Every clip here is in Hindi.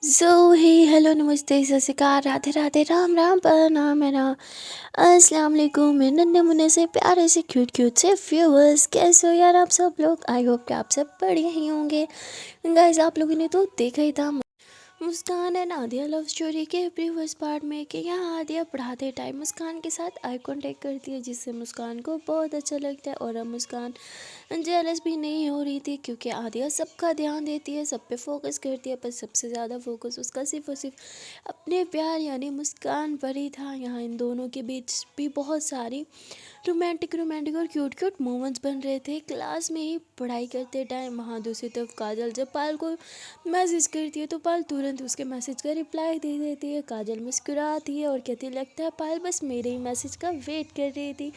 सो हे हेलो नमस्ते सत श्री अकाल राधे राधे राम राम प्रणाम मेरा अस्सलाम वालेकुम मेरे नन्हे मुन्ने से प्यारे से क्यूट क्यूट से व्यूअर्स। कैसे हो यार आप सब लोग? आई होप कि आप सब बढ़िया ही होंगे। गाइस आप लोगों ने तो देखा ही था मुस्कान एंड आदिया लव स्टोरी के प्रीवियस पार्ट में कि यहाँ आदिया पढ़ाते टाइम मुस्कान के साथ आई कांटेक्ट करती है, जिससे मुस्कान को बहुत अच्छा लगता है। और अब मुस्कान जेलस भी नहीं हो रही थी क्योंकि आदिया सबका ध्यान देती है, सब पे फोकस करती है, पर सबसे ज़्यादा फोकस उसका सिर्फ और सिर्फ अपने प्यार यानी मुस्कान पर ही था। यहाँ इन दोनों के बीच भी बहुत सारी रोमांटिक रोमांटिक और क्यूट क्यूट मोमेंट्स बन रहे थे क्लास में ही पढ़ाई करते टाइम। वहाँ दूसरी तरफ काजल जब पायल को मैसेज करती है तो पायल तुरंत उसके मैसेज का रिप्लाई दे देती है। काजल मुस्कुराती है और कहती लगता है पायल बस मेरे ही मैसेज का वेट कर रही थी।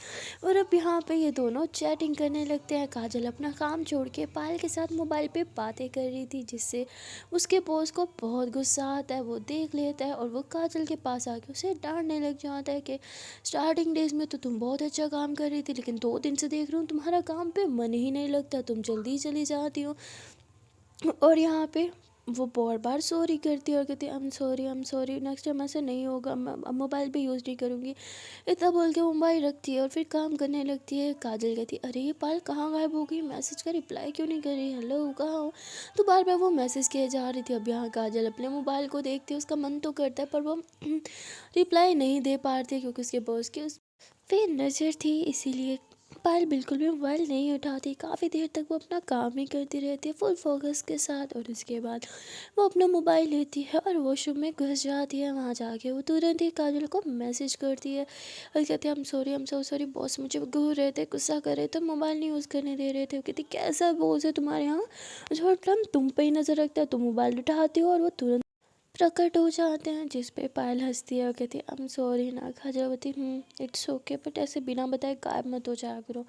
और अब यहाँ पे ये दोनों चैटिंग करने लगते हैं। काजल अपना काम छोड़ के पायल के साथ मोबाइल पे बातें कर रही थी, जिससे उसके बॉस को बहुत गुस्सा आता है। वो देख लेता है और वो काजल के पास आके उसे डांटने लग जाता है कि स्टार्टिंग डेज में तो तुम बहुत अच्छा काम कर रही थी, लेकिन 2 दिन से देख रही हूँ तुम्हारा काम पे मन ही नहीं लगता, तुम जल्दी चली जाती हो। और यहाँ पे वो बार बार सॉरी करती है और कहती है आई एम सॉरी नेक्स्ट टाइम ऐसे नहीं होगा, मैं अब मोबाइल पे यूज़ नहीं करूँगी। इतना बोल के मोबाइल रखती है और फिर काम करने लगती है। काजल कहती है अरे ये पाल कहाँ गायब हो गई, मैसेज का रिप्लाई क्यों नहीं कर रही, हेलो कहाँ हो। तो बार बार वो मैसेज किए जा रही थी। अब यहाँ काजल अपने मोबाइल को देखती है, उसका मन तो करता है पर वो रिप्लाई नहीं दे पा रही थी क्योंकि उसके बॉस की उस पे नज़र थी, इसीलिए पायल बिल्कुल भी मोबाइल नहीं उठाती। काफ़ी देर तक वो अपना काम ही करती रहती है फुल फोकस के साथ। और उसके बाद वो अपना मोबाइल लेती है और वॉशरूम में घुस जाती है। वहाँ जाके वो तुरंत ही काजल को मैसेज करती है और कहती है I am so sorry boss मुझे घूर रहे थे, गुस्सा कर रहे थे, मोबाइल नहीं यूज़ करने दे रहे थे। वो कहती कैसा बॉस है तुम्हारे यहाँ जो हर टाइम तुम पे ही नज़र रखता है, तुम मोबाइल उठाती हो और वो तुरंत प्रकट हो जाते हैं। जिस पे पायल हंसती है और कहती है आई एम सॉरी ना। काजल बोलती इट्स ओके बट ऐसे बिना बताए गायब मत हो जाया करो।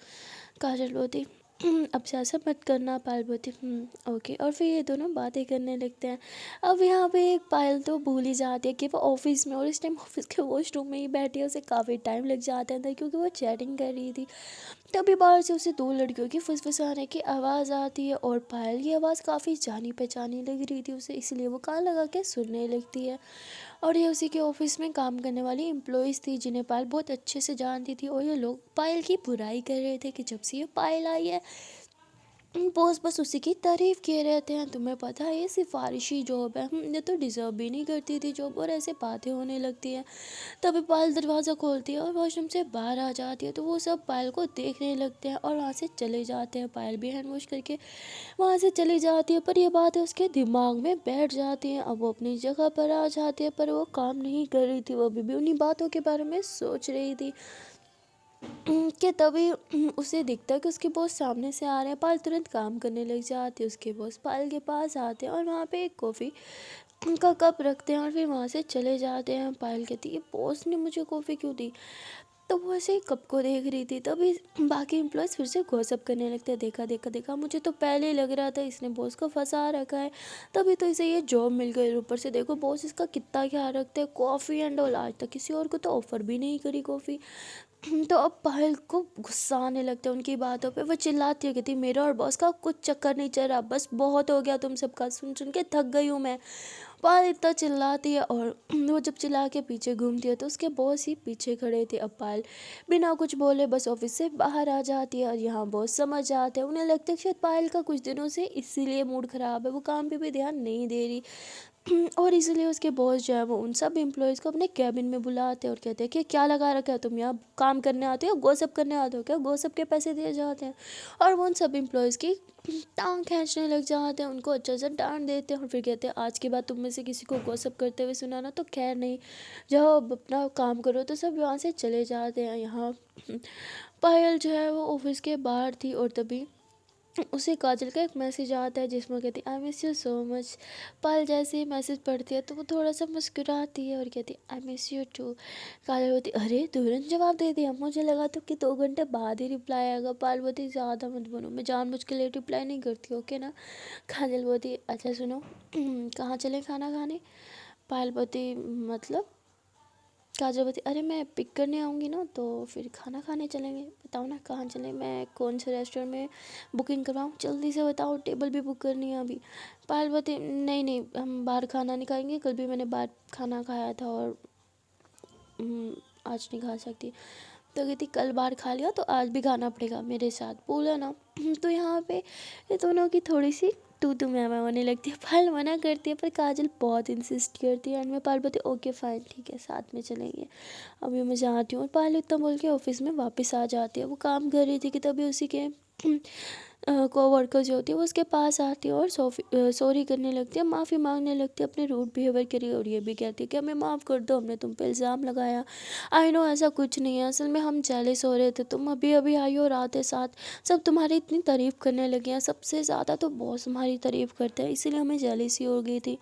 काजल बोलती अब से ऐसा मत करना। पायल बोलती ओके। और फिर ये दोनों बातें करने लगते हैं। अब यहाँ पे एक पायल तो भूल ही जाती है कि वो ऑफिस में, और इस टाइम ऑफिस के वॉशरूम में ही बैठी है। उसे काफ़ी टाइम लग जाता है अंदर क्योंकि वो चैटिंग कर रही थी। तभी बाहर से उसे 2 लड़कियों की फुसफुसाने की आवाज़ आती है और पायल की आवाज़ काफ़ी जानी पहचानी लग रही थी उसे, इसलिए वो कान लगा के सुनने लगती है। और ये उसी के ऑफिस में काम करने वाली एम्प्लॉयज़ थी जिन्हें पायल बहुत अच्छे से जानती थी। और ये लोग पायल की बुराई कर रहे थे कि जब से ये पायल आई है बॉस बस उसी की तारीफ़ किए रहते हैं, तुम्हें पता है ये सिफारिशी जॉब है, ये तो डिज़र्व भी नहीं करती थी जॉब। और ऐसे बातें होने लगती हैं। तभी पायल दरवाज़ा खोलती है और वॉशरूम से बाहर आ जाती है। तो वो सब पायल को देखने लगते हैं और वहाँ से चले जाते हैं। पायल भी हैंड वॉश करके वहाँ से चली जाती है, पर ये बातें उसके दिमाग में बैठ जाती हैं। अब वो अपनी जगह पर आ जाती है, पर वो काम नहीं कर रही थी, वो अभी भी उन्हीं बातों के बारे में सोच रही थी कि तभी उसे दिखता है कि उसके बॉस सामने से आ रहे हैं। पायल तुरंत काम करने लग जाती है। उसके बॉस पायल के पास आते हैं और वहाँ पे एक कॉफ़ी का कप रखते हैं और फिर वहाँ से चले जाते हैं। पायल कहती है बॉस ने मुझे कॉफ़ी क्यों दी। तो वो ऐसे ही कप को देख रही थी। तभी बाकी एम्प्लॉयज़ फिर से गॉसिप करने लगते हैं, देखा देखा देखा मुझे तो पहले ही लग रहा था इसने बॉस को फंसा रखा है, तभी तो इसे ये जॉब मिल गई। ऊपर से देखो बॉस इसका कितना ख्याल रखते हैं, कॉफ़ी एंड ऑल। आज तक किसी और को तो ऑफ़र भी नहीं करी कॉफ़ी। तो अब पायल को गुस्सा आने लगता है उनकी बातों पे। वो चिल्लाती है, कहती मेरा और बॉस का कुछ चक्कर नहीं चल रहा, बस बहुत हो गया तुम सबका, सुन सुन के थक गई हूँ मैं। पायल इतना चिल्लाती है और वो जब चिल्ला के पीछे घूमती है तो उसके बॉस ही पीछे खड़े थे। अब पायल बिना कुछ बोले बस ऑफिस से बाहर आ जाती है और यहाँ बॉस समझ जाते हैं। उन्हें लगता है कि शायद पायल का कुछ दिनों से इसीलिए मूड ख़राब है, वो काम पे भी ध्यान नहीं दे रही। और इसलिए उसके बॉस जो है वो उन सब एम्प्लॉयज़ को अपने कैबिन में बुलाते हैं और कहते हैं कि क्या लगा रखा है, तुम यहाँ काम करने आते हो, गॉसिप करने आते हो क्या, गॉसिप के पैसे दिए जाते हैं। और वो उन सब एम्प्लॉयज़ की टांग खींचने लग जाते हैं, उनको अच्छे से डांट देते हैं और फिर कहते हैं आज के बाद तुम में से किसी को गॉसिप करते हुए सुना ना तो खैर नहीं, जाओ अब अपना काम करो। तो सब यहाँ से चले जाते हैं। यहाँ पायल जो है वो ऑफिस के बाहर थी और तभी उसे काजल का एक मैसेज आता है जिसमें कहती है I miss you so much. Payal जैसे ही मैसेज पढ़ती है तो वो थोड़ा सा मुस्कुराती है और कहती है आई मिस यू टू। काजल बोलती अरे तुरंत जवाब दे दिया, मुझे लगा तो कि 2 घंटे बाद ही रिप्लाई आएगा। पायल बोलती ज़्यादा मत बोलो, मैं जानबूझ के लिए रिप्लाई नहीं करती, ओके ना। काजल बोलती अच्छा सुनो कहाँ चले खाना खाने। पायल बोलती मतलब काजल बोलती अरे मैं पिक करने आऊँगी ना तो फिर खाना खाने चलेंगे, बताओ ना कहाँ चलें, मैं कौन से रेस्टोरेंट में बुकिंग करवाऊँ, जल्दी से बताओ, टेबल भी बुक करनी है अभी। पायल बोलती नहीं नहीं हम बाहर खाना नहीं खाएंगे, कल भी मैंने बाहर खाना खाया था और आज नहीं खा सकती। तो कहती कल बाहर खा लिया तो आज भी खाना पड़ेगा मेरे साथ, बोला ना। तो यहाँ पे ये दोनों की थोड़ी सी तू मैं होने लगती है। पायल मना करती है पर काजल बहुत इंसिस्ट करती है एंड में पायल बोलती है ओके फाइन ठीक है साथ में चलेंगे, अभी मैं जाती हूँ। और पायल इतना बोल के ऑफिस में वापस आ जाती है। वो काम कर रही थी कि तभी उसी के कोवर्कर जो होती है वो उसके पास आती है और सॉरी करने लगती है, माफ़ी मांगने लगती है अपने रूड बिहेवियर के लिए। और ये भी कहती है कि हमें माफ़ कर दो, हमने तुम पे इल्ज़ाम लगाया, आई नो ऐसा कुछ नहीं है, असल में हम जेलस हो रहे थे, तुम अभी अभी आई हो रात साथ, सब तुम्हारी इतनी तारीफ़ करने लगे हैं, सबसे ज़्यादा तो बॉस तुम्हारी तारीफ़ करते हैं इसीलिए हमें जेलसी हो गई थी।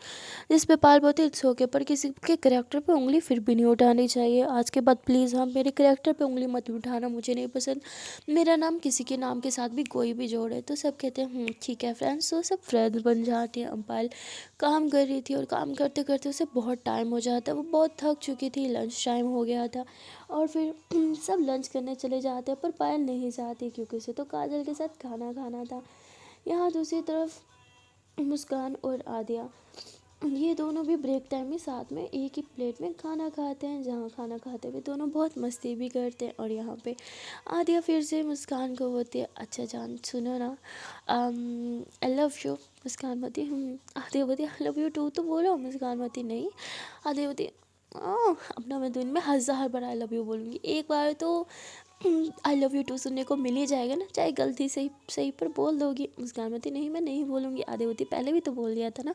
जिस पे पाल बोलते इट्स ओके पर किसी के करेक्टर पे उंगली फिर भी नहीं उठानी चाहिए, आज के बाद प्लीज़ हाँ मेरे करेक्टर पे उंगली मत उठाना, मुझे नहीं पसंद मेरा नाम किसी के नाम के साथ भी कोई भी जोड़े। तो सब कहते हैं ठीक है फ्रेंड्स, तो सब फ्रेंड्स बन जाते हैं। अम्पायल काम कर रही थी और काम करते करते उसे बहुत टाइम हो जाता है, वो बहुत थक चुकी थी, लंच टाइम हो गया था और फिर सब लंच करने चले जाते हैं पर पायल नहीं जाती क्योंकि उसे तो काजल के साथ खाना खाना था। यहाँ दूसरी तरफ मुस्कान और आदिया ये दोनों भी ब्रेक टाइम में साथ में एक ही प्लेट में खाना खाते हैं, जहाँ खाना खाते हुए दोनों बहुत मस्ती भी करते हैं। और यहाँ पे आदिया फिर से मुस्कान को बोलती है अच्छा जान सुनो ना, आई लव यू। मुस्कान बोलती आदिया बोलती आई लव यू टू, तो बोलो। मुस्कान बोलती नहीं। आदिया बोलती अपना मैं दिन में 1000 बार आई लव यू बोलूँगी, एक बार तो आई लव यू टू सुनने को मिल ही जाएगा ना, चाहे गलती से ही सही पर बोल दोगी। मुस्कान होती नहीं मैं नहीं बोलूँगी। आदित्य पहले भी तो बोल दिया था ना।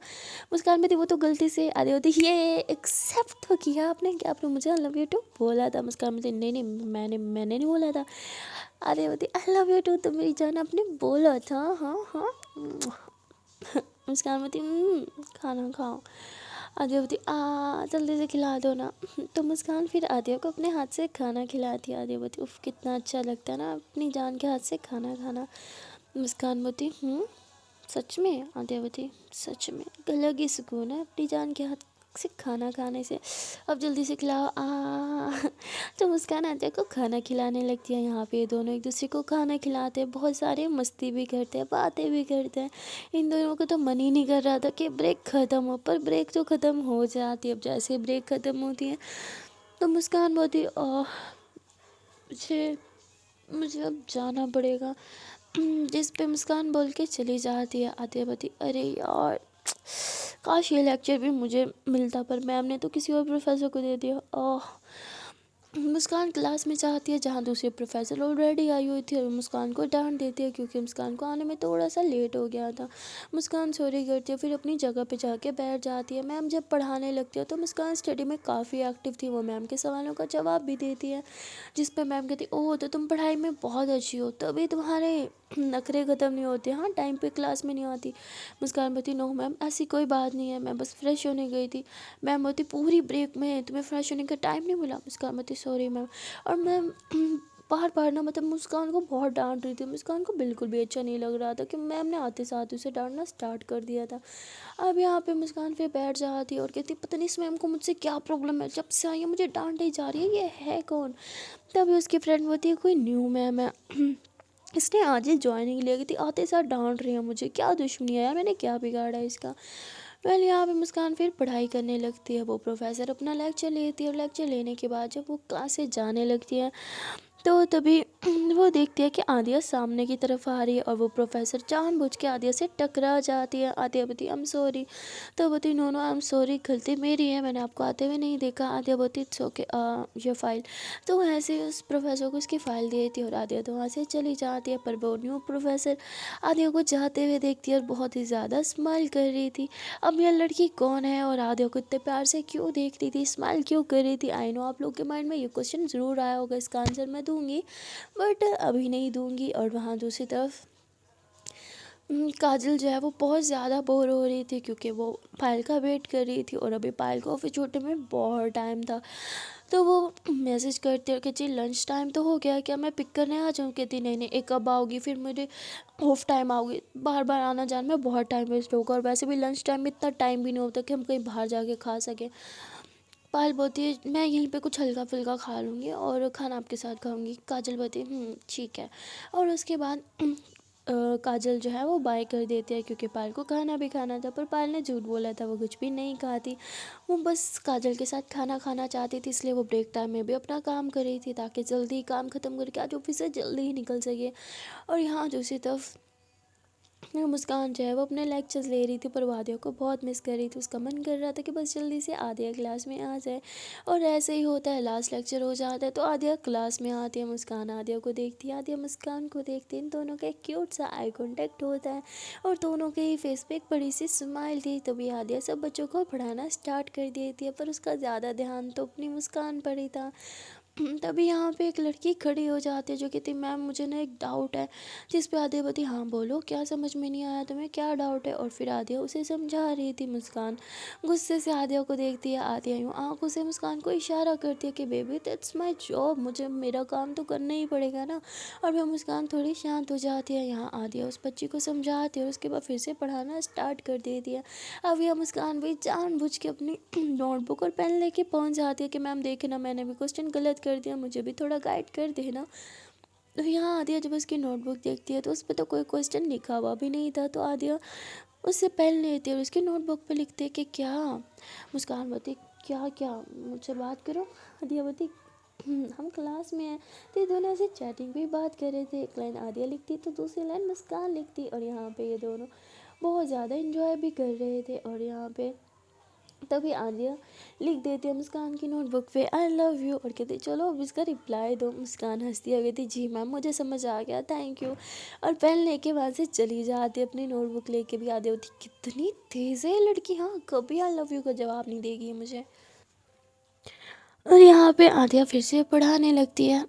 मुस्कान होती वो तो गलती से। आदित्य ये एक्सेप्ट तो किया आपने कि आपने मुझे आई लव यू टू बोला था। मुस्कान होती नहीं नहीं मैंने नहीं बोला था। Aditya I love you too तो मेरी जान आपने बोला था। हाँ हाँ मुस्कान होती खाना खाओ। आदित्य बोलती जल्दी से खिला दो ना। तो मुस्कान फिर आदित्य को अपने हाथ से खाना खिलाती है। आदित्य बोलती उफ कितना अच्छा लगता है ना अपनी जान के हाथ से खाना खाना। मुस्कान बोलती सच में। आदित्य बोलती सच में अलग ही सुकून है अपनी जान के हाथ से खाना खाने से, अब जल्दी से खिलाओ तो मुस्कान आदित्य को खाना खिलाने लगती है। यहाँ पे दोनों एक दूसरे को खाना खिलाते हैं, बहुत सारे मस्ती भी करते हैं, बातें भी करते हैं। इन दोनों को तो मन ही नहीं कर रहा था कि ब्रेक ख़त्म हो, पर ब्रेक तो ख़त्म हो जाती है। अब जैसे ब्रेक ख़त्म होती है तो मुस्कान बोलती मुझे मुझे अब जाना पड़ेगा। जिस पे मुस्कान बोल के चली जाती है। आदित्य बोलती अरे यार काश ये लेक्चर भी मुझे मिलता, पर मैम ने तो किसी और प्रोफेसर को दे दिया। मुस्कान क्लास में चाहती है जहाँ दूसरे प्रोफेसर ऑलरेडी आई हुई थी और मुस्कान को डांट देती है क्योंकि मुस्कान को आने में थोड़ा सा लेट हो गया था। मुस्कान सॉरी करती है, फिर अपनी जगह पे जाके बैठ जाती है। मैम जब पढ़ाने लगती है तो मुस्कान स्टडी में काफ़ी एक्टिव थी, वो मैम के सवालों का जवाब भी देती है। जिस पे मैम कहती ओह तो तुम पढ़ाई में बहुत अच्छी हो, तभी तुम्हारे नखरे ख़त्म नहीं होते, हाँ टाइम पे क्लास में नहीं आती। मुस्कान बोलती नो मैम ऐसी कोई बात नहीं है, मैं बस फ्रेश होने गई थी। मैम बोलती पूरी ब्रेक में तुम्हें फ्रेश होने का टाइम नहीं मिला। मुस्कान बोलती सॉरी मैम। और मैम बार बार ना मतलब मुस्कान को बहुत डांट रही थी। मुस्कान को बिल्कुल भी अच्छा नहीं लग रहा था कि मैम ने आते साथ उसे डांटना स्टार्ट कर दिया था। अब यहाँ पे मुस्कान फिर बैठ जाती है और कहती पता नहीं इस मैम को मुझसे क्या प्रॉब्लम है, जब से आई है मुझे डांट ही जा रही है, ये है कौन। तभी उसकी फ्रेंड बोलती है कोई न्यू मैम है, इसने आज ही ज्वाइनिंग ले गई थी, आते साथ डांट रही है मुझे, क्या दुश्मनी है यार, मैंने क्या बिगाड़ा है इसका। वेल यहाँ पे मुस्कान फिर पढ़ाई करने लगती है। वो प्रोफेसर अपना लेक्चर लेती है और लेक्चर लेने के बाद जब वो क्लास से जाने लगती है तो तभी वो देखती है कि आदिया सामने की तरफ आ रही है और वो प्रोफेसर जानबूझ के आदिया से टकरा जाती है। आदिया बोलती आई एम सॉरी। तो बोलती no no I am sorry, गलती मेरी है, मैंने आपको आते हुए नहीं देखा। आदिया बोलती इट्स ओके योर फाइल। तो वो ऐसे उस प्रोफेसर को उसकी फ़ाइल दे देती है और आदिया तो वहाँ से चली जाती है। पर वो न्यू प्रोफेसर आदिया को जाते हुए देखती है और बहुत ही ज़्यादा स्माइल कर रही थी। अब यह लड़की कौन है और आदिया को इतने प्यार से क्यों देख रही थी, स्माइल क्यों कर रही थी। आई नो आप लोग के माइंड में ये क्वेश्चन ज़रूर आया होगा, इसका आंसर मैं दूंगी बट अभी नहीं दूंगी। और वहाँ दूसरी तरफ काजल जो है वो बहुत ज़्यादा बोर हो रही थी क्योंकि वो पायल का वेट कर रही थी और अभी पायल को ऑफिस छूटने में बहुत टाइम था। तो वो मैसेज करती है कि जी लंच टाइम तो हो गया, क्या मैं पिक करने आ जाऊँ। कहती नहीं नहीं एक कब आओगी, फिर मेरे ऑफ टाइम आओगी, बार बार आना जाना में बहुत टाइम वेस्ट होगा और वैसे भी लंच टाइम में इतना टाइम भी नहीं होता कि हम कहीं बाहर जाके खा सकें। पायल बोलती है मैं यहीं पे कुछ हल्का फुल्का खा लूँगी और खाना आपके साथ खाऊंगी। काजल बोलती है ठीक है। और उसके बाद काजल जो है वो बाय कर देती है क्योंकि पायल को खाना भी खाना था, पर पायल ने झूठ बोला था, वो कुछ भी नहीं खाती। वो बस काजल के साथ खाना खाना चाहती थी, इसलिए वो ब्रेक टाइम में भी अपना काम कर रही थी ताकि जल्दी काम ख़त्म करके आज ऑफिस से जल्दी ही निकल सके। और यहाँ दूसरी तरफ मुस्कान जो है वो अपने लेक्चर्स ले रही थी, पर वो आदिया को बहुत मिस कर रही थी। उसका मन कर रहा था कि बस जल्दी से आदिया क्लास में आ जाए। और ऐसे ही होता है, लास्ट लेक्चर हो जाता है तो आदिया क्लास में आती है। मुस्कान आदिया को देखती है, आदिया मुस्कान को देखती है। इन दोनों का एक क्यूट सा आई कॉन्टेक्ट होता है और दोनों के ही फेस पे एक बड़ी सी स्माइल थी। तभी आदिया सब बच्चों को पढ़ाना स्टार्ट कर देती है, पर उसका ज़्यादा ध्यान तो अपनी मुस्कान पर ही था। तभी यहाँ पे एक लड़की खड़ी हो जाती है जो कहती मैम मुझे ना एक डाउट है। जिस पे आदिया बोती हाँ बोलो क्या समझ में नहीं आया तुम्हें, क्या डाउट है। और फिर आदिया उसे समझा रही थी। मुस्कान गुस्से से आदिया को देखती है। आदिया यूँ आंखों से मुस्कान को इशारा करती है कि बेबी दैट्स माय जॉब, मुझे मेरा काम तो करना ही पड़ेगा ना। और फिर मुस्कान थोड़ी शांत हो जाती है। यहाँ आदिया उस बच्ची को समझाती है और उसके बाद फिर से पढ़ाना स्टार्ट कर देती है। अब यह मुस्कान भी जानबूझ के अपनी नोटबुक और पेन लेके पहुँच जाती है कि मैम देखे ना मैंने भी क्वेश्चन गलत कर दिया, मुझे भी थोड़ा गाइड कर देना। तो यहाँ आदिया जब उसकी नोटबुक देखती है तो उस पर तो कोई क्वेश्चन लिखा हुआ भी नहीं था। तो आदिया उससे पेन लेती है और उसकी नोटबुक पे लिखते कि क्या। मुस्कान बोती क्या क्या मुझसे बात करो। आदिया बोती हम क्लास में हैं। तो ये दोनों ऐसे चैटिंग पे बात कर रहे थे, एक लाइन आदिया लिखती तो दूसरी लाइन मुस्कान लिखती। और यहाँ पे ये दोनों बहुत ज़्यादा इंजॉय भी कर रहे थे। और यहाँ पे तभी आलिया लिख देती है मुस्कान की नोटबुक पे आई लव यू और कहती चलो अब इसका रिप्लाई दो। मुस्कान हंसती है, कहती जी मैम मुझे समझ आ गया थैंक यू। और पेन लेके वहाँ से चली जाती है अपनी नोटबुक लेके। भी आदिया होती कितनी तेज़ है ये लड़की, हाँ कभी आई लव यू का जवाब नहीं देगी मुझे। और यहाँ पे आदिया फिर से पढ़ाने लगती है।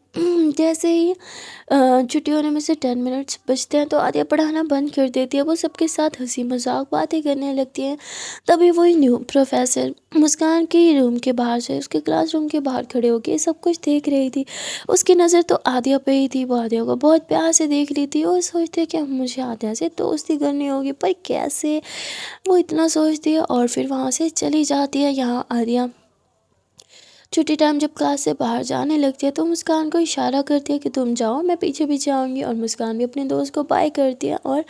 जैसे ही छुट्टी होने में से 10 मिनट्स बचते हैं तो आदिया पढ़ाना बंद कर देती है। वो सबके साथ हंसी मजाक बातें करने लगती है। तभी वही न्यू प्रोफेसर मुस्कान के रूम के बाहर से उसके क्लासरूम के बाहर खड़े होकर सब कुछ देख रही थी। उसकी नज़र तो आदिया पे ही थी। वो आदिया को बहुत प्यार से देख रही थी और सोचती है कि अब मुझे आदिया से दोस्ती करनी होगी, पर कैसे, वो इतना सोचती है और फिर वहाँ से चली जाती है। यहाँ आदिया छुट्टी टाइम जब क्लास से बाहर जाने लगती है तो मुस्कान को इशारा करती है कि तुम जाओ मैं पीछे पीछे आऊँगी। और मुस्कान भी अपने दोस्त को बाय करती है और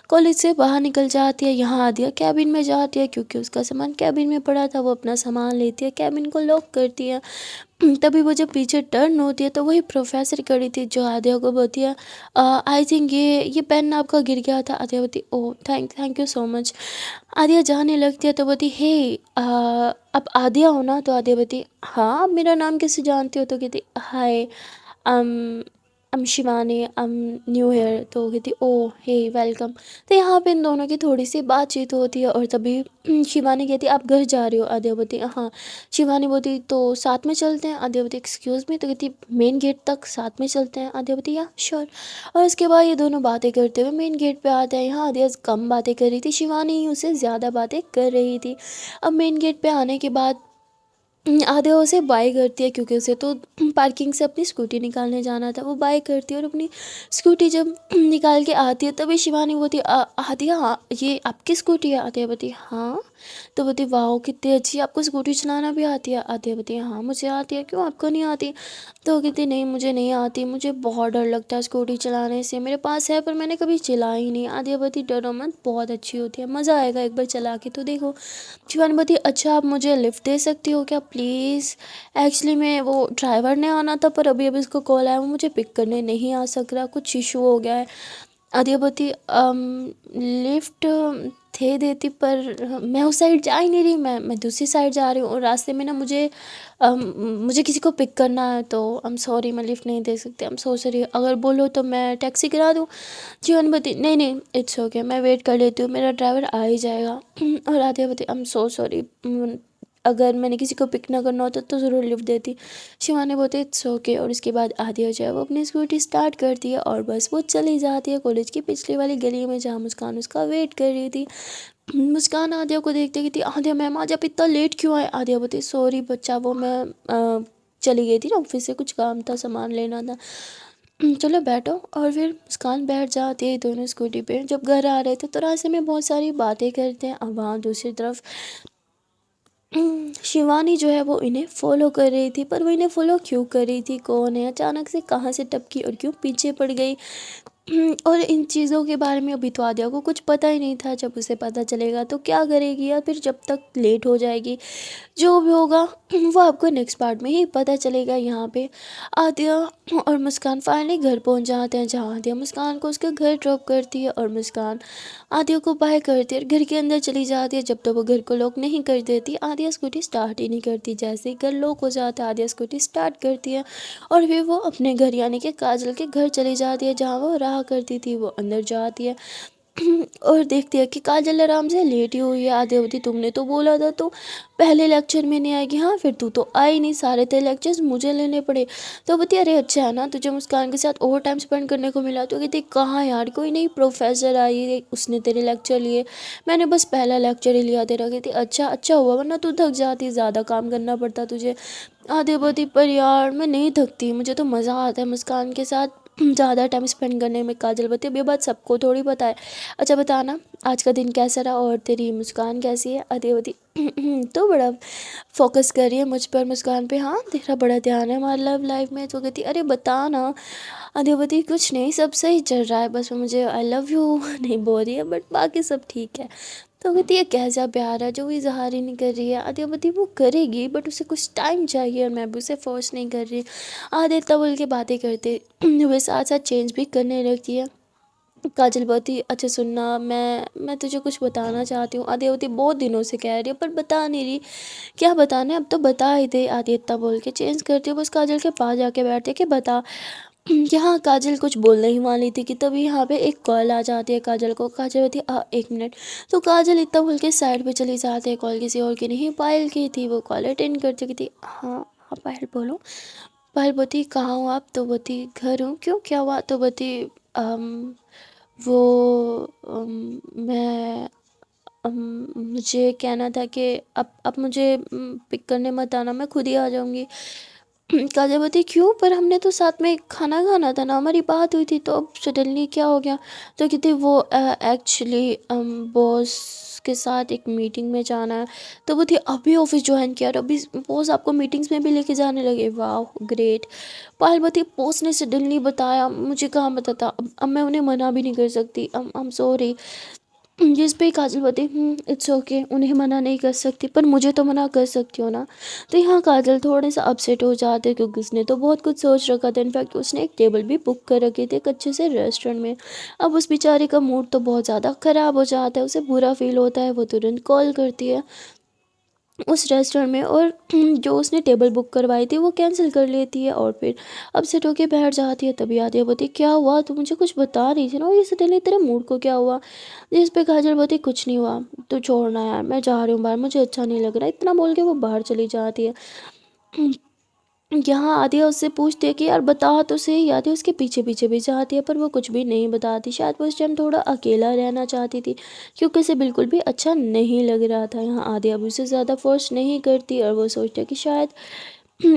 कॉलेज से बाहर निकल जाती है। यहाँ आदिया कैबिन में जाती है क्योंकि उसका सामान कैबिन में पड़ा था। वो अपना सामान लेती है, कैबिन को लॉक करती है। तभी वो जब पीछे टर्न होती है तो वही प्रोफेसर खड़ी थी जो आदिया को बोलती है आई थिंक ये पेन आपका गिर गया था। आदिया बोलती oh thank you so much. Adiya जाने लगती है तो बोलती हे अब आदिया हो ना। तो आदिया बोलती हाँ आप मेरा नाम कैसे जानती हो। तो कहती हाय I'm Shivani, I'm new hair. तो कहती ओह हे वेलकम। तो यहाँ पे इन दोनों की थोड़ी सी बातचीत होती है और तभी शिवानी कहती आप घर जा रही हो। आदिया बोलती हाँ। शिवानी बोलती तो साथ में चलते हैं। आदिया बोलती एक्सक्यूज़ मी। तो कहती मेन गेट तक साथ में चलते हैं। आदिया बोलती या श्योर। और उसके बाद ये दोनों बातें करते हुए मेन गेट पे आते हैं। यहाँ आदिया कम बातें कर रही थी, शिवानी उससे ज़्यादा बातें कर रही थी। अब मेन गेट पे आने के बाद आदिया उसे बाय करती है क्योंकि उसे तो पार्किंग से अपनी स्कूटी निकालने जाना था। वो बाय करती है और अपनी स्कूटी जब निकाल के आती है तभी शिवानी बोलती आदिया हाँ ये आपकी स्कूटी है। आदिया बोलती हाँ। तो बोलती वाह कितनी अच्छी, आपको स्कूटी चलाना भी आती है। आदिया बोलती हाँ मुझे आती है, क्यों आपको नहीं आती। तो कहती नहीं मुझे नहीं आती, मुझे बहुत डर लगता है स्कूटी चलाने से, मेरे पास है पर मैंने कभी चलाई नहीं। आदिया बोलती डरो मत, बहुत अच्छी होती है, मज़ा आएगा एक बार चला के तो देखो। शिवानी बोलती अच्छा आप मुझे लिफ्ट दे सकती हो क्या प्लीज़। एक्चुअली मैं वो ड्राइवर ने आना था पर अभी अभी इसको कॉल आया, वो मुझे पिक करने नहीं आ सक रहा, कुछ इशू हो गया है। आदिया बोलती लिफ्ट थे देती पर मैं उस साइड जा ही नहीं रही, मैं दूसरी साइड जा रही हूँ और रास्ते में ना मुझे किसी को पिक करना है तो आई एम सॉरी मैं लिफ्ट नहीं दे सकती, आई एम सो सॉरी, अगर बोलो तो मैं टैक्सी करा दूँ। जीवन बोलती नहीं नहीं इट्स ओके मैं वेट कर लेती हूँ, मेरा ड्राइवर आ ही जाएगा। और आदिया बोलती आई एम सो सॉरी, अगर मैंने किसी को पिक ना करना होता तो ज़रूर लिफ्ट देती। शिवानी बोलती इट्स ओके। और उसके बाद आदिया जो है वो अपनी स्कूटी स्टार्ट करती है और बस वो चली जाती है कॉलेज की पिछली वाली गली में जहाँ मुस्कान उसका वेट कर रही थी। मुस्कान आदिया को देखते कहती आदिया मैम आज आप इतना लेट क्यों आए। आदिया बोलती सॉरी बच्चा वो मैं चली गई थी ना ऑफिस से, कुछ काम था सामान लेना था। चलो बैठो। और फिर मुस्कान बैठ जाती है दोनों स्कूटी पे। जब घर आ रहे थे तो रास्ते में बहुत सारी बातें करते हैं। अब वहाँ दूसरी तरफ शिवानी जो है वो इन्हें फॉलो कर रही थी, पर वो इन्हें फॉलो क्यों कर रही थी, कौन है, अचानक से कहाँ से टपकी और क्यों पीछे पड़ गई। और इन चीज़ों के बारे में अभी तो आद्या को कुछ पता ही नहीं था। जब उसे पता चलेगा तो क्या करेगी, या फिर जब तक लेट हो जाएगी, जो भी होगा वो आपको नेक्स्ट पार्ट में ही पता चलेगा। यहाँ पे आद्या और मुस्कान फाइनली घर पहुंच जाते हैं, जहाँ आद्या मुस्कान को उसके घर ड्रॉप करती है और मुस्कान आद्या को बाय करती है और घर के अंदर चली जाती है। जब तक वो घर को लॉक नहीं कर देती, आद्या स्कूटी स्टार्ट ही नहीं करती। जैसे ही घर लॉक हो जाता है, आद्या स्कूटी स्टार्ट करती है और फिर वो अपने घर यानी कि काजल के घर चली जाती है, जहाँ वो रहा करती थी। वो अंदर जाती है और देखती है कि काजल आराम से लेटी हुई है। आद्यावती, तुमने तो बोला था तो पहले लेक्चर में नहीं आएगी, हाँ फिर तू तो आई नहीं, सारे तेरे लेक्चर्स मुझे लेने पड़े। तो बोलती अरे अच्छा है ना, तुझे मुस्कान के साथ ओवर टाइम स्पेंड करने को मिला। तो कहती कहाँ यार, कोई नहीं प्रोफेसर आई है, उसने तेरे लेक्चर लिए, मैंने बस पहला लेक्चर ही लिया तेरा। कहती अच्छा अच्छा हुआ, वरना तू थक जाती, ज़्यादा काम करना पड़ता तुझे। आद्यावती, पर यार मैं नहीं थकती, मुझे तो मज़ा आता है मुस्कान के साथ ज़्यादा टाइम स्पेंड करने में। काजल बताती अब ये बात सबको थोड़ी पता है। अच्छा बताना आज का दिन कैसा रहा और तेरी मुस्कान कैसी है। आद्यावती तो बड़ा फोकस कर रही है मुझ पर, मुस्कान पे, हाँ तेरा बड़ा ध्यान है हमारी लव लाइफ में। तो कहती अरे बता ना। आद्यावती, कुछ नहीं, सब सही चल रहा है, बस वो मुझे आई लव यू नहीं बोल रही है, बट बाकी सब ठीक है। तो कहती है कैसा प्यार है जो वो इजहार ही नहीं कर रही है। आद्यावती, वो करेगी बट उसे कुछ टाइम चाहिए और मैं भी उसे फोर्स नहीं कर रही। आधे इतना बोल के बातें करते हुए साथ साथ चेंज भी करने लगती है। काजल बहुत अच्छा सुनना, मैं तुझे कुछ बताना चाहती हूँ। आद्यावती बहुत दिनों से कह रही है पर बता नहीं रही, क्या बताना है अब तो बता ही दे। आदि इतना बोल के चेंज करती है, बस काजल के पास जाके बैठती है कि बता। यहाँ काजल कुछ बोलने ही वाली थी कि तभी यहाँ पे एक कॉल आ जाती है काजल को। काजल होती है एक मिनट। तो काजल इतना बोल के साइड पे चली जाती है, कॉल किसी और की नहीं पायल की थी। वो कॉल अटेंड कर चुकी थी। हाँ हाँ पायल बोलो। पायल बोती कहाँ हो आप। तो बोती घर हूँ। क्यों क्या हुआ। तो बोती अम, वो मैं मुझे कहना था कि अब मुझे पिक करने मत आना, मैं खुद ही आ जाऊँगी। काजल, क्यों, पर हमने तो साथ में खाना खाना था ना, हमारी बात हुई थी, तो अब सडनली क्या हो गया। तो कहती वो एक्चुअली बॉस के साथ एक मीटिंग में जाना है। तो वो थी अभी ऑफिस ज्वाइन किया और अभी बॉस आपको मीटिंग्स में भी लेके जाने लगे। वाह ग्रेट। पायल बती बॉस ने सडनली बताया, मुझे कहाँ पता था। अब मैं उन्हें मना भी नहीं कर सकती। आई एम सॉरी। जिस पे काजल बोती इट्स ओके, उन्हें मना नहीं कर सकती पर मुझे तो मना कर सकती हो ना। तो यहाँ काजल थोड़े सा अपसेट हो जाते क्योंकि उसने तो बहुत कुछ सोच रखा था। इनफैक्ट उसने एक टेबल भी बुक कर रखी थी एक अच्छे से रेस्टोरेंट में। अब उस बेचारे का मूड तो बहुत ज़्यादा ख़राब हो जाता है, उसे बुरा फील होता है। वो तुरंत कॉल करती है उस रेस्टोरेंट में और जो उसने टेबल बुक करवाई थी वो कैंसिल कर लेती है और फिर अपसेट होके बैठ जाती है। तभी आती है बोती क्या हुआ, तो मुझे कुछ बता रही थी ना, ये सडनली तेरे मूड को क्या हुआ। जिस पे काजल बोती कुछ नहीं हुआ, तो छोड़ना यार, मैं जा रही हूँ बाहर, मुझे अच्छा नहीं लग रहा। इतना बोल के वो बाहर चली जाती है। यहाँ आदिया उससे पूछती है कि यार बता तो सही। आदिया उसके पीछे पीछे भी जाती है पर वो कुछ भी नहीं बताती। शायद वो उस टाइम थोड़ा अकेला रहना चाहती थी क्योंकि उसे बिल्कुल भी अच्छा नहीं लग रहा था। यहाँ आदिया भी उसे ज़्यादा फोर्स नहीं करती और वो सोचती है कि शायद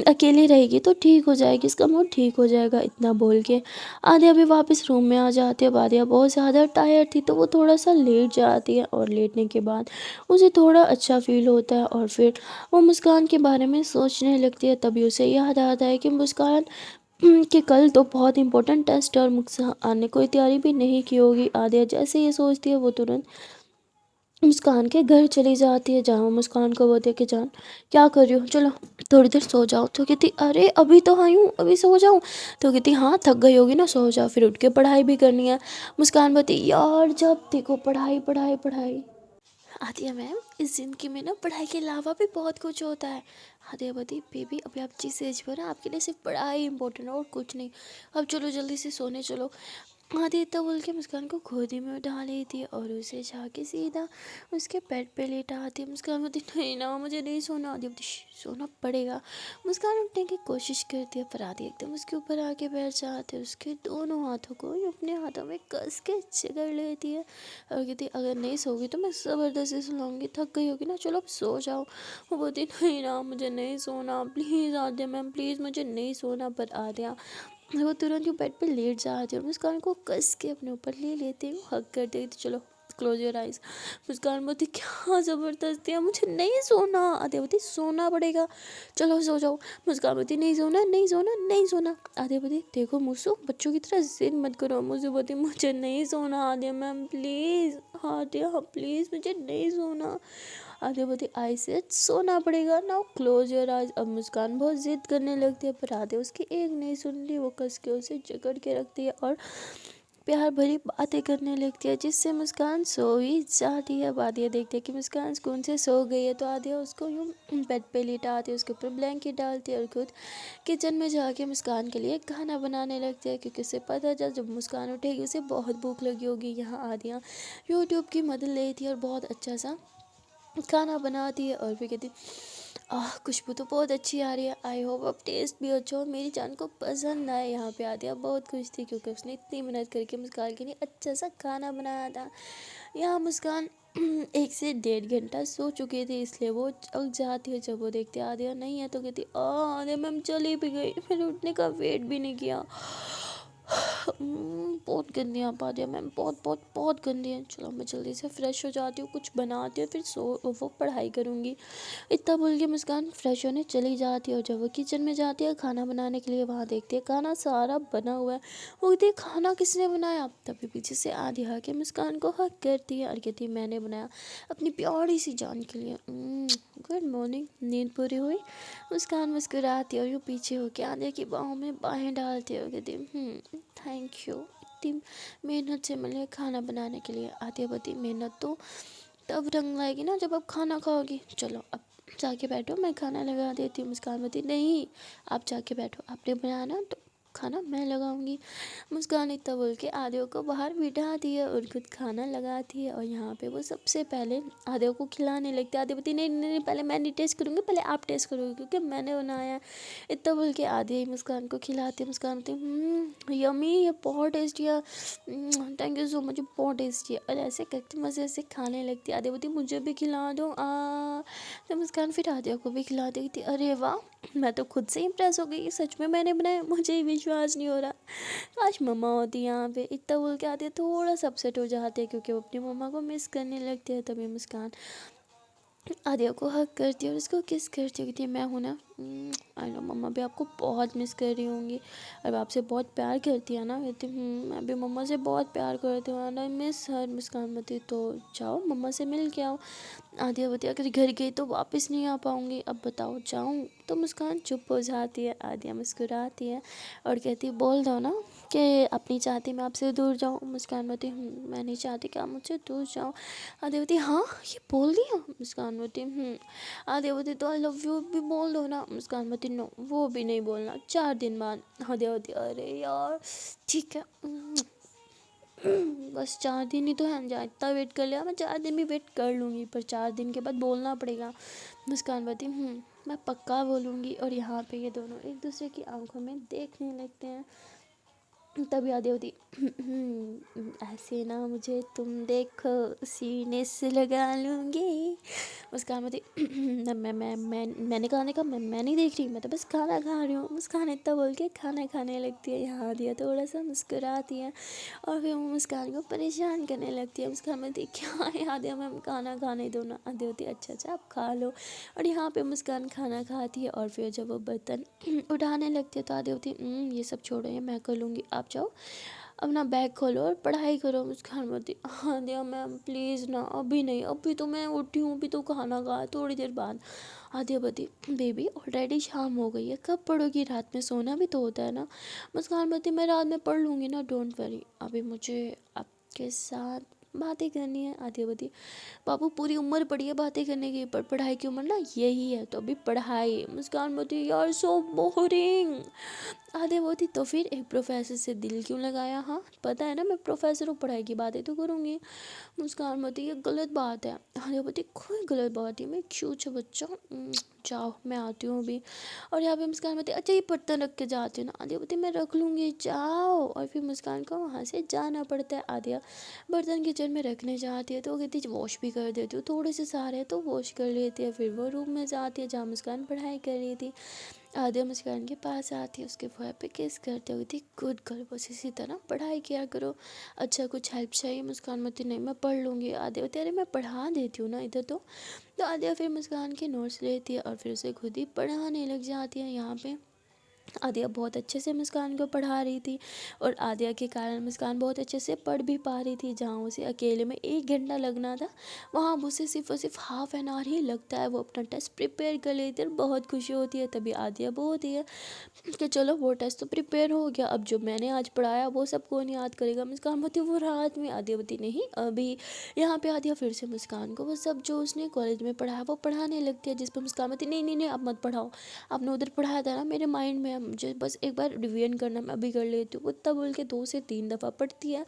अकेली रहेगी तो ठीक हो जाएगी, इसका मूड ठीक हो जाएगा। इतना बोल के आदिया भी वापस रूम में आ जाती है। अब आदिया बहुत ज़्यादा टायर्ड थी तो वो थोड़ा सा लेट जाती है और लेटने के बाद उसे थोड़ा अच्छा फील होता है और फिर वो मुस्कान के बारे में सोचने लगती है। तभी उसे याद आता है कि मुस्कान कि कल तो बहुत इंपॉर्टेंट टेस्ट है और मुस्कान ने कोई तैयारी भी नहीं की होगी। आदिया जैसे ये सोचती है वो तुरंत मुस्कान के घर चली जाती है, जहाँ मुस्कान को बोलती है कि जान क्या कर रही हो, चलो थोड़ी देर सो जाओ। तो कहती अरे अभी तो आई हूँ, अभी सो जाऊँ। तो कहती हाँ थक गई होगी ना, सो जाओ, फिर उठ के पढ़ाई भी करनी है। मुस्कान बोलती यार जब देखो पढ़ाई पढ़ाई पढ़ाई। आदिया मैम इस ज़िंदगी में ना पढ़ाई के अलावा भी बहुत कुछ होता है। आदिया बोती बेबी अभी आप जिस एज पर ना आपके लिए सिर्फ पढ़ाई इंपॉर्टेंट है और कुछ नहीं। अब चलो जल्दी से सोने चलो। आदि इतना बोल के मुस्कान को गोदी में उठा ली थी और उसे जाके सीधा उसके बेड पे लेटा आती है। मुस्कान बोलती नहीं ना मुझे नहीं सोना। आदि बोलती सोना पड़ेगा। मुस्कान उठने की कोशिश करती है पर आदि एकदम उसके ऊपर आके बैठ जाते है, उसके दोनों हाथों को अपने हाथों में कस के जकड़ लेती है और कहती अगर नहीं सोगी तो मैं ज़बरदस्ती सुलाऊंगी, थक गई होगी ना, चलो अब सो जाओ। वो बोलती नहीं ना मुझे नहीं सोना, प्लीज़ आद्या मैम प्लीज़ मुझे नहीं सोना। पर आद्या वो तुरंत जो बेड पे लेट जाती है और मुस्कान को कस के अपने ऊपर ले लेती है, हक कर देती चलो क्लोज योर आइज। मुस्कान बोलती क्या ज़बरदस्ती है, मुझे नहीं सोना। आदिया बोलती सोना पड़ेगा, चलो सो जाओ। मुस्कान बोलती नहीं सोना, नहीं सोना, नहीं सोना। आदिया बोलती देखो मुझसे बच्चों की तरह जिद मत करो। मुझे बोलती मुझे नहीं सोना Adiya ma'am please, Adiya please मुझे नहीं सोना। आदिया बोलती आई सेड सोना पड़ेगा, नाउ क्लोज योर आइज। अब मुस्कान बहुत जिद करने लगती है, पर आदिया उसकी एक नहीं सुनती। वो कस के उसे जकड़ के रखती है और प्यार भरी बातें करने लगती है, जिससे मुस्कान सो ही जाती है। अब आदिया देखती है कि मुस्कान सुकून से सो गई है, तो आदिया उसको यूँ बेड पे लिटाती है, उसके ऊपर ब्लैंकेट डालती है और खुद किचन में जाके मुस्कान के लिए खाना बनाने लगती है, क्योंकि उसे पता चल जब मुस्कान उठेगी उसे बहुत भूख लगी होगी। यहाँ आदिया यूट्यूब की मदद लेती है और बहुत अच्छा सा खाना बनाती है और फिर कहती खुशबू तो बहुत अच्छी आ रही है, आई होप अब टेस्ट भी अच्छा हो, मेरी जान को पसंद आए। यहाँ पे आदिया बहुत खुश थी क्योंकि उसने इतनी मेहनत करके मुस्कान के लिए अच्छा सा खाना बनाया था। यहाँ मुस्कान 1 से 1.5 घंटा सो चुकी थी, इसलिए वो जग जाती है। जब वो देखती आदिया नहीं है तो कहती आदिया मैम चली भी गई, मैंने उठने का वेट भी नहीं किया। बहुत गंदी आप आदिया मैम, बहुत बहुत बहुत गंदी है। चलो मैं जल्दी से फ्रेश हो जाती हूँ, कुछ बनाती हूँ, फिर वो पढ़ाई करूँगी। इतना बोल के मुस्कान फ्रेश होने चली जाती है और जब वो किचन में जाती है खाना बनाने के लिए, वहाँ देखती है खाना सारा बना हुआ है। वो कहती है खाना किसने बनाया। तभी पीछे से आदिया आके मुस्कान को हक करती है और कहती है मैंने बनाया अपनी प्यारी सी जान के लिए। Good morning. नींद पूरी हुई। मुस्कान मुस्कुराती है और यूँ पीछे होके आदिया की बाहों में बाहें डालती है और कहती है थैंक यू, इतनी मेहनत से मिले खाना बनाने के लिए। आदिया बोलती मेहनत तो तब रंग लाएगी ना जब आप खाना खाओगी, चलो अब जाके बैठो मैं खाना लगा देती हूँ। मुस्कान बोलती नहीं आप जाके बैठो, आपने बनाया ना तो खाना मैं लगाऊंगी। मुस्कान इतना बोल के आदिया को बाहर बिठाती है और खुद खाना लगाती है और यहाँ पे वो सबसे पहले आदिया को खिलाने लगती है। आदिया बोलती नहीं नहीं नहीं पहले मैं नहीं टेस्ट करूँगी, पहले आप टेस्ट करोगे क्योंकि मैंने बनाया है। इतना बोल के आदिया ही मुस्कान को खिलाती है। मुस्कान बोलती यमी ये बहुत टेस्टी है, थैंक यू सो मच, बहुत टेस्टी है। और ऐसे करके मज़े से खाने लगती है। आदिया बोलती मुझे भी खिला दो तो मुस्कान फिर आदिया को भी खिला देती थी। अरे वाह मैं तो खुद से इम्प्रेस हो गई, सच में मैंने बनाया, मुझे ही विश्वास नहीं हो रहा, काश मम्मा होती यहाँ पे। इतना बोल के आदिया थोड़ा सा अपसेट हो जाते हैं क्योंकि वो अपनी मम्मा को मिस करने लगती है। तभी मुस्कान आदिया को हक करती है और उसको किस करती है, कहती है मैं हूँ ना, आई नो मम्मा भी आपको बहुत मिस कर रही होंगी और आपसे बहुत प्यार करती है ना। कहती मैं भी मम्मा से बहुत प्यार करती हूँ ना, मिस हर। मुस्कान बोलती तो जाओ मम्मा से मिल के आओ। आदिया बोलती अगर घर गई तो वापस नहीं आ पाऊँगी, अब बताओ जाऊँ। तो मुस्कान चुप हो जाती है। आदिया मुस्कुराती है और कहती बोल दो ना कि अपनी चाहती मैं आपसे दूर जाऊँ। मुस्कान बोलती मैं नहीं चाहती कि आप मुझसे दूर जाओ। आदिया बोलती हाँ ये बोल दिया। मुस्कान बोलती आदिया बोलती तो आई लव यू भी बोल दो ना। मुस्कान बोलती नो वो भी नहीं बोलना, 4 दिन बाद। आदिया बोलती अरे यार ठीक है बस 4 दिन ही तो है, जा इतना वेट कर लिया, मैं 4 दिन भी वेट कर लूँगी पर 4 दिन के बाद बोलना पड़ेगा। मुस्कान बोलती मैं पक्का बोलूँगी। और यहाँ पे ये दोनों एक दूसरे की आंखों में देखने लगते हैं। तभी आदिया होती ऐसे ना मुझे तुम देखो सीने से लगा लूँगी। मुस्कान होती मैंने खाने का मैं नहीं देख रही, मैं तो बस खाना खा रही हूँ। मुस्कान इतना बोल के खाना खाने लगती है। यहाँ आदिया थोड़ा सा मुस्कुराती है और फिर वो मुस्कान को परेशान करने लगती है। मुस्कान बोलती क्या है आदिया मैम खाना खाने दो ना। आदिया होती अच्छा अच्छा आप खा लो। और यहाँ पे मुस्कान खाना खाती है और फिर जब वो बर्तन उठाने लगती है तो आदिया होती ये सब छोड़ो ये मैं कर लूँगी, आप जाओ अपना बैग खोलो और पढ़ाई करो। मुस्कान बोलती हाँ दिया मैम प्लीज़ ना अभी नहीं, अभी तो मैं उठी हूँ, अभी तो खाना खा थोड़ी देर बाद। आदिया बोलती बेबी ऑलरेडी शाम हो गई है, कब पढ़ोगी, रात में सोना भी तो होता है ना। मुस्कान बोलती मैं रात में पढ़ लूँगी ना, डोंट वरी, अभी मुझे आपके साथ बातें करनी है। आदिया बोलती बाबू पूरी उम्र पड़ी है बातें करने की, पर पढ़ाई की उम्र ना यही है, तो अभी पढ़ाई। मुस्कान बोलती यार सो बोरिंग। आधे बोलती तो फिर एक प्रोफेसर से दिल क्यों लगाया, हाँ पता है ना मैं प्रोफेसर हूँ, पढ़ाई की बातें तो करूँगी। मुस्कान बोलती ये गलत बात है। आधे बोलती कोई गलत बात नहीं, मैं क्यों छो बच्चा, जाओ मैं आती हूँ अभी। और यहाँ पे मुस्कान बोलती अच्छा ये बर्तन रख के जाती हूँ ना। आदिया बोलती मैं रख लूँगी जाओ। और फिर मुस्कान को वहाँ से जाना पड़ता है। आदिया बर्तन किचन में रखने जाती है तो वो कहती वॉश भी कर देती हूँ, थोड़े से सारे हैं तो वॉश कर लेती है। फिर वो रूम में जाती है जहाँ मुस्कान पढ़ाई कर रही थी। आद्या मुस्कान के पास आती है, उसके फुआ पे किस करते हुए थी, गुड गर्ल, बस इसी तरह पढ़ाई किया करो। अच्छा कुछ हेल्प चाहिए? मुस्कान बोलती नहीं मैं पढ़ लूँगी। आद्या बोलती अरे मैं पढ़ा देती हूँ ना इधर तो आद्या फिर मुस्कान के नोट्स लेती है और फिर उसे खुद ही पढ़ाने लग जाती है। यहाँ पे आद्या बहुत अच्छे से मुस्कान को पढ़ा रही थी और आद्या के कारण मुस्कान बहुत अच्छे से पढ़ भी पा रही थी। जहाँ उसे अकेले में 1 घंटा लगना था वहाँ उसे सिर्फ और सिर्फ हाफ एन आवर ही लगता है। वो अपना टेस्ट प्रिपेयर कर लेती है और बहुत खुशी होती है। तभी आद्या बोलती है कि चलो वो टेस्ट तो प्रिपेयर हो गया, अब जो मैंने आज पढ़ाया वो सब कौन याद करेगा। मुस्कान बोलती वो रात में। आद्या बोलती नहीं अभी। यहाँ पे आद्या फिर से मुस्कान को वो सब जो उसने कॉलेज में पढ़ाया वो पढ़ाने लगती है, जिस पर मुस्कान बोलती नहीं नहीं नहीं अब मत पढ़ाओ, आपने उधर पढ़ाया था ना मेरे माइंड में, मुझे बस एक बार रिवीजन करना, मैं अभी कर लेती हूँ। वो तब बोल के 2 से 3 दफ़ा पढ़ती है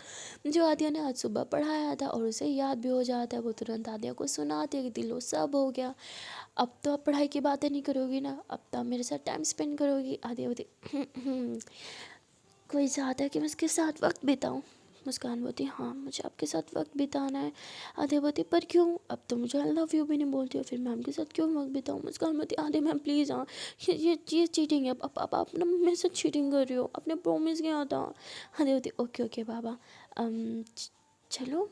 जो आद्या ने आज सुबह पढ़ाया था और उसे याद भी हो जाता है। वो तुरंत आद्या को सुनाती है कि दिलो सब हो गया, अब तो आप पढ़ाई की बातें नहीं करोगी ना, अब तो आप मेरे साथ टाइम स्पेंड करोगी। आद्या बोलती कोई चाहता है कि मैं उसके साथ वक्त बिताऊँ? मुस्कान बोलती हाँ मुझे आपके साथ वक्त बिताना है। आद्या बोलती पर क्यों, अब तो मुझे आई लव यू भी नहीं बोलती हो, फिर मैं आपके साथ क्यों वक्त बिताऊँ? मुस्कान बोलती आद्या मैम प्लीज़, हाँ ये चीटिंग है, आप ना मेरे साथ चीटिंग कर रही हो, आपने प्रॉमिस किया था। आद्या बोलती ओके ओके बाबा, चलो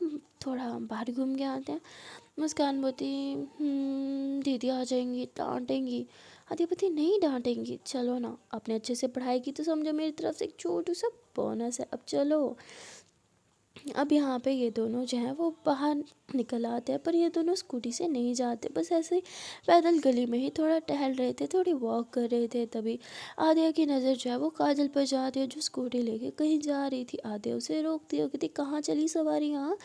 थोड़ा बाहर घूम के आते हैं। मुस्कान बोलती दीदी आ जाएंगी डांटेंगी। आद्या बोलती नहीं डांटेंगी, चलो ना, आपने अच्छे से पढ़ाई की तो समझो मेरी तरफ से एक छोटू सा बोनस है, अब चलो। अब यहाँ पे ये दोनों जो हैं वो बाहर निकल आते हैं, पर ये दोनों स्कूटी से नहीं जाते, बस ऐसे ही पैदल गली में ही थोड़ा टहल रहे थे, थोड़ी वॉक कर रहे थे। तभी आद्या की नज़र जो है वो काजल पर जाती है जो स्कूटी लेके कहीं जा रही थी। आद्या उसे रोकती है, कहती कहाँ चली सवारी, यहाँ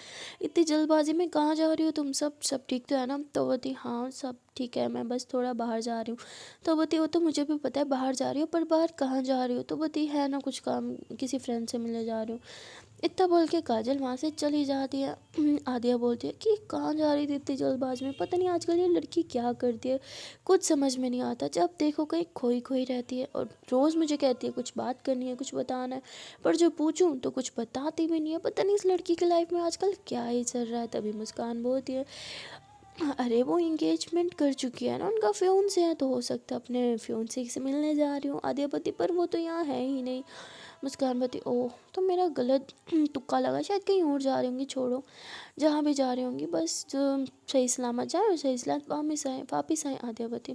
इतनी जल्दबाजी में कहाँ जा रही हो तुम, सब ठीक तो है ना? तो बोलती हाँ सब ठीक है, मैं बस थोड़ा बाहर जा रही हूँ। तो बोलती वो तो मुझे भी पता है बाहर जा रही हो, पर बाहर कहाँ जा रही हो? तो बोलती है ना कुछ काम, किसी फ्रेंड से मिलने जा रही हूँ। इतना बोल के काजल वहाँ से चली जाती है। आद्या बोलती है कि कहाँ जा रही थी इतनी जल्दबाज में, पता नहीं आजकल ये लड़की क्या करती है, कुछ समझ में नहीं आता, जब देखो कहीं खोई खोई रहती है और रोज़ मुझे कहती है कुछ बात करनी है कुछ बताना है, पर जो पूछूं तो कुछ बताती भी नहीं है, पता नहीं इस लड़की की लाइफ में आजकल क्या ही चल रहा है। तभी मुस्कान बोलती है अरे वो इंगेजमेंट कर चुकी है ना, उनका फ्योंसे है, तो हो सकता है अपने फ्योंसे से मिलने जा रही हूँ। आद्या बोलती पर वो तो यहाँ है ही नहीं। मुस्कान बोलती ओह तो मेरा गलत तुक्का लगा, शायद कहीं और जा रही होंगी, छोड़ो जहाँ भी जा रही होंगी बस जो सही सलामत जाए और सही सलामत वापस आए। आद्या बोलती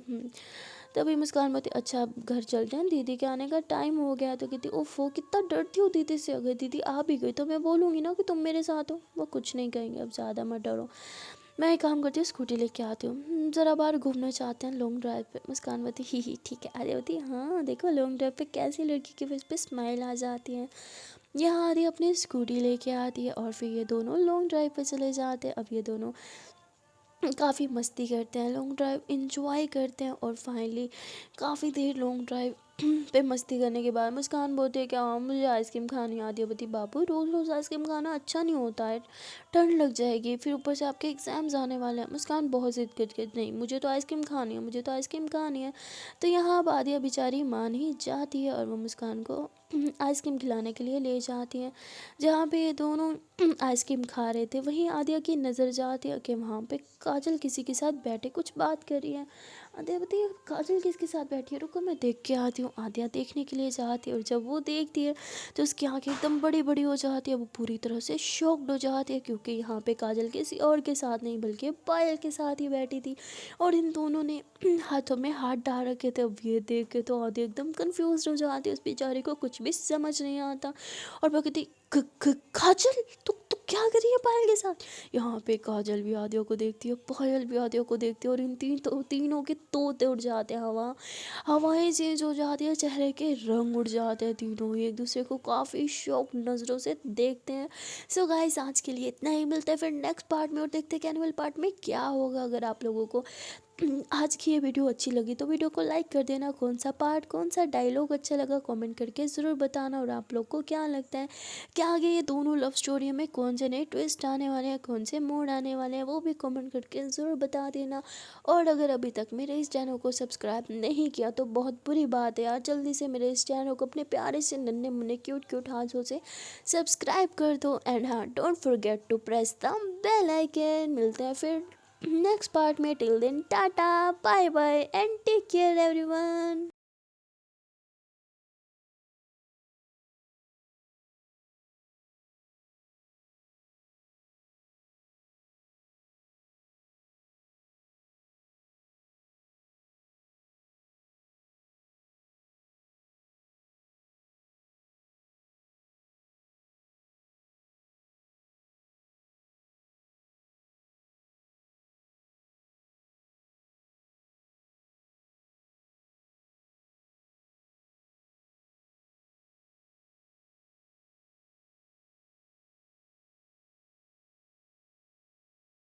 तभी मुस्कान बोलती अच्छा अब घर चलते हैं, दीदी के आने का टाइम हो गया। तो कहती ओफ वो कितना डरती हो दीदी से, अगर दीदी आ भी गई तो मैं बोलूँगी ना कि तुम मेरे साथ हो, वो कुछ नहीं कहेंगे, अब ज़्यादा मत डरो, मैं एक काम करती हूँ स्कूटी लेके आती हूँ, ज़रा बाहर घूमना चाहते हैं लॉन्ग ड्राइव पे। मुस्कान बोलती ही ठीक है। आर्या होती हाँ देखो लॉन्ग ड्राइव पे कैसी लड़की के फेस पे स्माइल आ जाती है। यहाँ आर्या अपनी स्कूटी लेके आती है और फिर ये दोनों लॉन्ग ड्राइव पे चले जाते हैं। अब ये दोनों काफ़ी मस्ती करते हैं, लॉन्ग ड्राइव इंजॉय करते हैं और फाइनली काफ़ी देर लॉन्ग ड्राइव पे मस्ती करने के बाद मुस्कान बोलती है कि हाँ मुझे आइसक्रीम खानी आती है। बती बाबू रोज़ रोज़ आइसक्रीम खाना अच्छा नहीं होता है, ठंड लग जाएगी, फिर ऊपर से आपके एग्ज़ाम्स आने वाले हैं। मुस्कान बहुत ज़िद करके नहीं मुझे तो आइसक्रीम खानी है, मुझे तो आइसक्रीम खानी है। तो यहाँ अब आद्या बेचारी मान ही जाती है और वो मुस्कान को आइसक्रीम खिलाने के लिए ले जाती हैं। जहाँ पे ये दोनों आइसक्रीम खा रहे थे वहीं आद्या की नज़र जाती है कि वहाँ पे काजल किसी के साथ बैठे कुछ बात कर रही है। आद्या बताइए काजल किसके साथ बैठी है, रुको मैं देख के आती हूँ। आद्या देखने के लिए जाती है और जब वो देखती है तो उसकी आँखें एकदम बड़ी बड़ी हो जाती है, वो पूरी तरह से शॉक्ड हो जाती है क्योंकि यहाँ पे काजल किसी और के साथ नहीं बल्कि पायल के साथ ही बैठी थी और इन दोनों ने हाथों में हाथ डाल रखे थे। अब ये देख के तो आद्या एकदम कंफ्यूज हो जाती है, उस बेचारे को कुछ भी समझ नहीं आता और वो कहती काजल तू क्या कर रही है पायल के साथ। यहाँ पे काजल भी आद्या को देखती है, पायल भी आद्या को देखती है और इन तीनों के तोते उड़ जाते हैं, हवाएं चेंज हो जाती है, चेहरे के रंग उड़ जाते हैं, तीनों ही एक दूसरे को काफ़ी शौक नज़रों से देखते हैं। सो गाइस आज के लिए इतना ही, मिलता है फिर नेक्स्ट पार्ट में और देखते हैं कि एनुअल पार्ट में क्या होगा। अगर आप लोगों को आज की ये वीडियो अच्छी लगी तो वीडियो को लाइक कर देना, कौन सा पार्ट कौन सा डायलॉग अच्छा लगा कमेंट करके ज़रूर बताना, और आप लोग को क्या लगता है कि आगे ये दोनों लव स्टोरी में कौन से नए ट्विस्ट आने वाले हैं, कौन से मोड़ आने वाले हैं, वो भी कमेंट करके ज़रूर बता देना। और अगर अभी तक मेरे इस चैनल को सब्सक्राइब नहीं किया तो बहुत बुरी बात है यार, जल्दी से मेरे इस चैनल को अपने प्यारे से नन्हे मुन्ने क्यूट क्यूट हाथों से सब्सक्राइब कर दो। एंड हाँ don't forget to press the bell icon. मिलते हैं फिर नेक्स्ट पार्ट में, till then tata bye bye and take care everyone.